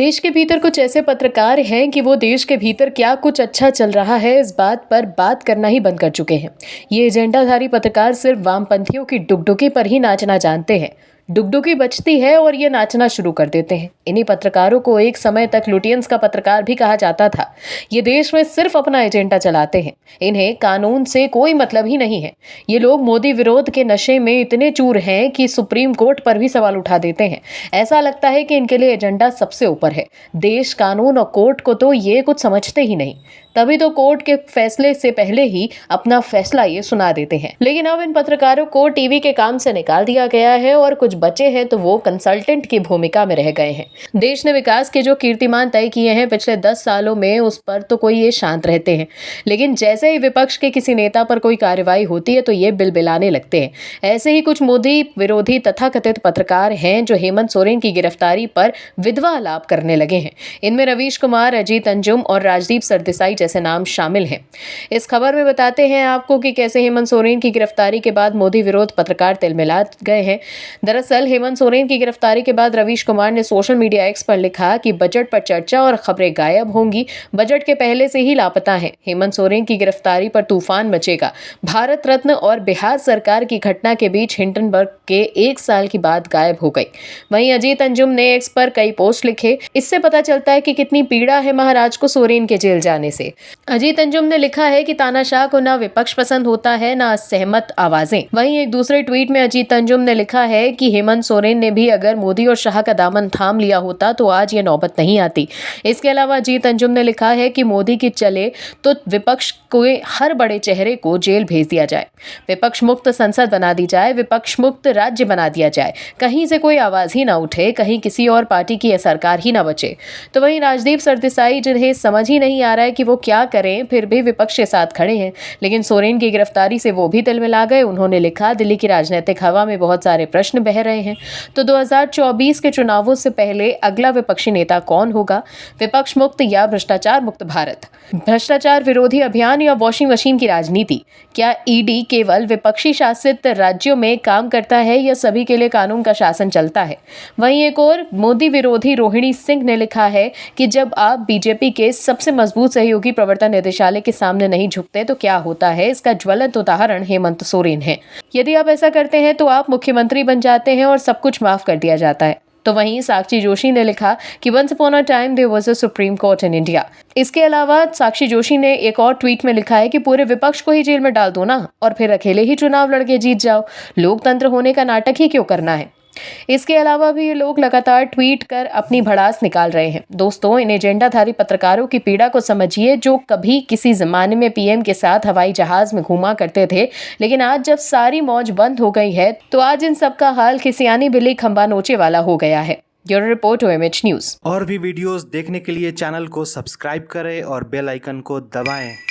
देश के भीतर कुछ ऐसे पत्रकार हैं कि वो देश के भीतर क्या कुछ अच्छा चल रहा है इस बात पर बात करना ही बंद कर चुके हैं। ये एजेंडाधारी पत्रकार सिर्फ वामपंथियों की डुगडुगी पर ही नाचना जानते हैं। डुगडुगी बजती है और ये नाचना शुरू कर देते हैं। इन्हीं पत्रकारों को एक समय तक लुटियंस का पत्रकार भी कहा जाता था। ये देश में सिर्फ अपना एजेंडा चलाते हैं। इन्हें कानून से कोई मतलब ही नहीं है। ये लोग मोदी विरोध के नशे में इतने चूर हैं कि सुप्रीम कोर्ट पर भी सवाल उठा देते हैं। ऐसा लगता है कि इनके लिए एजेंडा सबसे ऊपर है। देश, कानून और कोर्ट को तो ये कुछ समझते ही नहीं। तभी तो कोर्ट के फैसले से पहले ही अपना फैसला ये सुना देते हैं। लेकिन अब इन पत्रकारों को टीवी के काम से निकाल दिया गया है और कुछ बचे हैं तो वो कंसल्टेंट की भूमिका में रह गए हैं। देश ने विकास के जो कीर्तिमान तय किए हैं पिछले 10 सालों में, उस पर तो कोई ये शांत रहते हैं। लेकिन जैसे ही विपक्ष के किसी नेता पर कोई कार्रवाई होती है तो ये बिलबिलाने लगते हैं। ऐसे ही कुछ मोदी विरोधी तथाकथित पत्रकार हैं जो हेमंत सोरेन की गिरफ्तारी पर विधवा आलाप करने लगे हैं। इनमें रवीश कुमार, अजीत अंजुम और राजदीप सरदेसाई जैसे नाम शामिल हैं। इस खबर में बताते हैं आपको कि कैसे हेमंत सोरेन की गिरफ्तारी के बाद मोदी विरोध पत्रकार तिलमिला गए हैं। दरअसल हेमंत सोरेन की गिरफ्तारी के बाद रवीश कुमार ने सोशल मीडिया एक्स पर लिखा कि बजट पर चर्चा और खबरें गायब होंगी। बजट के पहले से ही लापता हैं। हेमंत सोरेन की गिरफ्तारी पर तूफान मचेगा। भारत रत्न और बिहार सरकार की घटना के बीच हिंडनबर्ग के 1 साल की बात गायब हो गई। वहीं अजीत अंजुम ने एक्स पर कई पोस्ट लिखे। इससे पता चलता है कि कितनी पीड़ा है महाराज को सोरेन के जेल जाने से। अजीत अंजुम ने लिखा है कि तानाशाह को ना विपक्ष पसंद होता है ना असहमत आवाजें। वहीं एक दूसरे ट्वीट में अजीत अंजुम ने लिखा है कि हेमंत सोरेन ने भी अगर मोदी और शाह का दामन थाम लिया होता तो आज ये नौबत नहीं आती। इसके अलावा अजीत अंजुम ने लिखा है कि मोदी की चले तो विपक्ष के हर बड़े चेहरे को जेल भेज दिया जाए, विपक्ष मुक्त संसद बना दी जाए, विपक्ष मुक्त राज्य बना दिया जाए, कहीं से कोई आवाज ही ना उठे, कहीं किसी और पार्टी की सरकार ही ना बचे। तो वहीं राजदीप सरदेसाई, जिन्हें समझ ही नहीं आ रहा है कि वो क्या करें, फिर भी विपक्ष के साथ खड़े हैं। लेकिन सोरेन की गिरफ्तारी से वो भी तिलमिला गए। उन्होंने लिखा, दिल्ली की राजनीतिक हवा में बहुत सारे प्रश्न बह रहे हैं। तो 2024 के चुनावों से पहले अगला विपक्षी नेता कौन होगा? विपक्ष मुक्त या भ्रष्टाचार मुक्त भारत? भ्रष्टाचार विरोधी अभियान या वॉशिंग मशीन की राजनीति? क्या ईडी केवल विपक्षी शासित राज्यों में काम करता है या सभी के लिए कानून का शासन चलता है? वहीं एक और मोदी विरोधी रोहिणी सिंह ने लिखा है कि जब आप बीजेपी के सबसे मजबूत सहयोगी प्रवर्तन निदेशालय के सामने नहीं झुकते तो क्या होता है? इसका ज्वलंत उदाहरण हेमंत सोरेन है। यदि आप ऐसा करते हैं तो आप मुख्यमंत्री बन जाते हैं और सब कुछ माफ कर दिया जाता है। तो वहीं साक्षी जोशी ने लिखा कि once upon a time there was a supreme court in India. इसके अलावा साक्षी जोशी ने एक और ट्वीट में लिखा है कि पूरे विपक्ष को ही जेल में डाल दो ना, और फिर अकेले ही चुनाव लड़के जीत जाओ। लोकतंत्र होने का नाटक ही क्यों करना है? इसके अलावा भी ये लोग लगातार ट्वीट कर अपनी भड़ास निकाल रहे हैं। दोस्तों, इन एजेंडाधारी पत्रकारों की पीड़ा को समझिए, जो कभी किसी जमाने में पीएम के साथ हवाई जहाज में घूमा करते थे, लेकिन आज जब सारी मौज बंद हो गई है तो आज इन सब का हाल खिसियानी बिल्ली खंबा नोचे वाला हो गया है। Bureau report OMH news. और भी वीडियोस देखने के लिए चैनल को सब्सक्राइब करें और बेल आइकन को दबाएं।